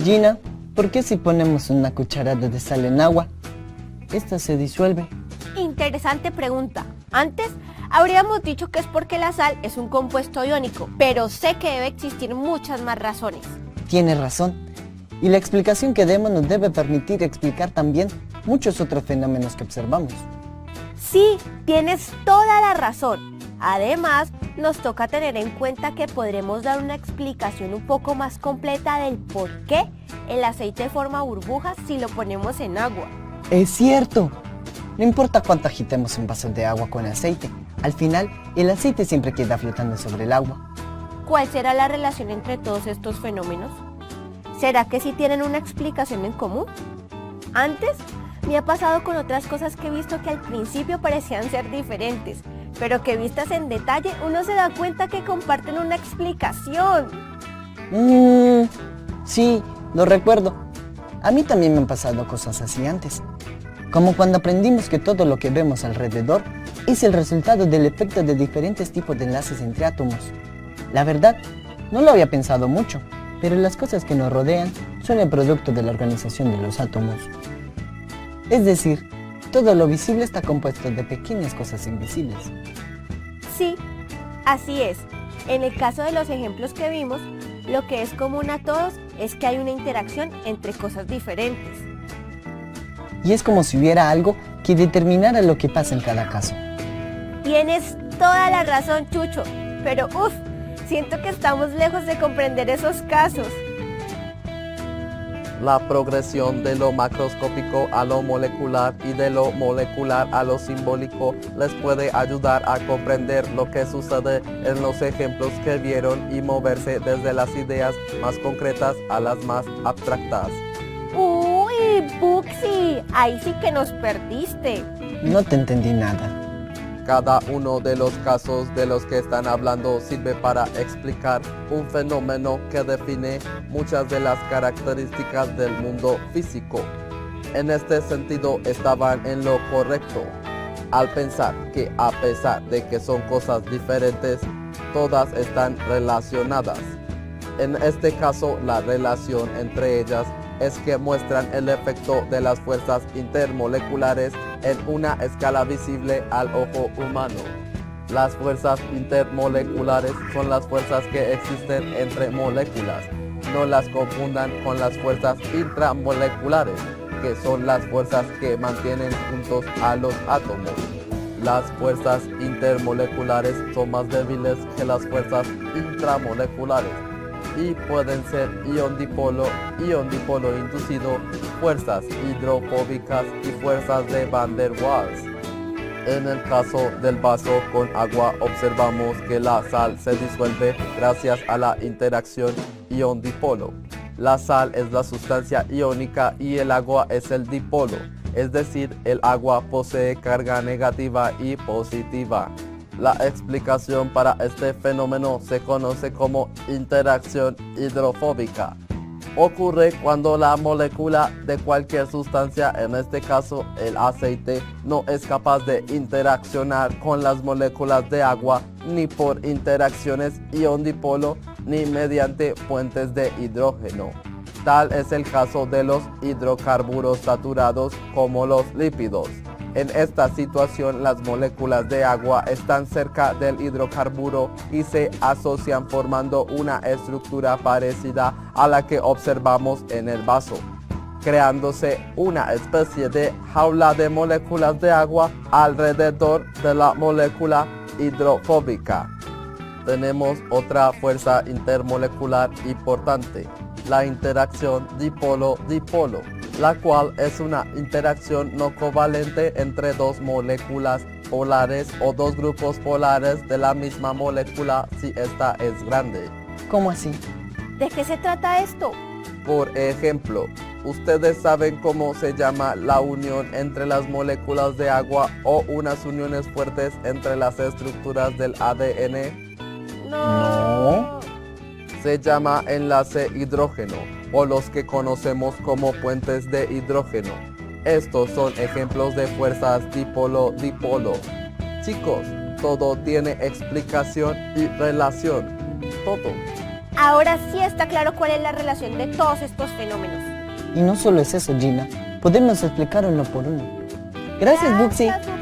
Gina, ¿por qué si ponemos una cucharada de sal en agua, esta se disuelve? Interesante pregunta. Antes habríamos dicho que es porque la sal es un compuesto iónico, pero sé que debe existir muchas más razones. Tienes razón. Y la explicación que demos nos debe permitir explicar también muchos otros fenómenos que observamos. Sí, tienes toda la razón. Además, nos toca tener en cuenta que podremos dar una explicación un poco más completa del por qué el aceite forma burbujas si lo ponemos en agua. ¡Es cierto! No importa cuánto agitemos un vaso de agua con aceite, al final el aceite siempre queda flotando sobre el agua. ¿Cuál será la relación entre todos estos fenómenos? ¿Será que sí tienen una explicación en común? Antes me ha pasado con otras cosas que he visto que al principio parecían ser diferentes, pero que vistas en detalle uno se da cuenta que comparten una explicación. Sí, lo recuerdo. A mí también me han pasado cosas así antes. Como cuando aprendimos que todo lo que vemos alrededor es el resultado del efecto de diferentes tipos de enlaces entre átomos. La verdad, no lo había pensado mucho, pero las cosas que nos rodean son el producto de la organización de los átomos. Es decir, todo lo visible está compuesto de pequeñas cosas invisibles. Sí, así es. En el caso de los ejemplos que vimos, lo que es común a todos es que hay una interacción entre cosas diferentes. Y es como si hubiera algo que determinara lo que pasa en cada caso. Tienes toda la razón, Chucho, pero siento que estamos lejos de comprender esos casos. La progresión de lo macroscópico a lo molecular y de lo molecular a lo simbólico les puede ayudar a comprender lo que sucede en los ejemplos que vieron y moverse desde las ideas más concretas a las más abstractas. ¡Uy, Buxi! Ahí sí que nos perdiste. No te entendí nada. Cada uno de los casos de los que están hablando sirve para explicar un fenómeno que define muchas de las características del mundo físico. En este sentido, estaban en lo correcto al pensar que a pesar de que son cosas diferentes, todas están relacionadas. En este caso, la relación entre ellas es que muestran el efecto de las fuerzas intermoleculares en una escala visible al ojo humano. Las fuerzas intermoleculares son las fuerzas que existen entre moléculas. No las confundan con las fuerzas intramoleculares, que son las fuerzas que mantienen juntos a los átomos. Las fuerzas intermoleculares son más débiles que las fuerzas intramoleculares y pueden ser ion-dipolo inducido, fuerzas hidrofóbicas y fuerzas de Van der Waals. En el caso del vaso con agua observamos que la sal se disuelve gracias a la interacción ion-dipolo. La sal es la sustancia iónica y el agua es el dipolo, es decir, el agua posee carga negativa y positiva. La explicación para este fenómeno se conoce como interacción hidrofóbica. Ocurre cuando la molécula de cualquier sustancia, en este caso el aceite, no es capaz de interaccionar con las moléculas de agua ni por interacciones ion-dipolo ni mediante puentes de hidrógeno. Tal es el caso de los hidrocarburos saturados como los lípidos. En esta situación, las moléculas de agua están cerca del hidrocarburo y se asocian formando una estructura parecida a la que observamos en el vaso, creándose una especie de jaula de moléculas de agua alrededor de la molécula hidrofóbica. Tenemos otra fuerza intermolecular importante, la interacción dipolo-dipolo, la cual es una interacción no covalente entre dos moléculas polares o dos grupos polares de la misma molécula si esta es grande. ¿Cómo así? ¿De qué se trata esto? Por ejemplo, ¿ustedes saben cómo se llama la unión entre las moléculas de agua o unas uniones fuertes entre las estructuras del ADN? No. Se llama enlace hidrógeno, o los que conocemos como puentes de hidrógeno. Estos son ejemplos de fuerzas dipolo-dipolo. Chicos, todo tiene explicación y relación. Todo. Ahora sí está claro cuál es la relación de todos estos fenómenos. Y no solo es eso, Gina. Podemos explicar uno por uno. Gracias, Buxi. Gracias,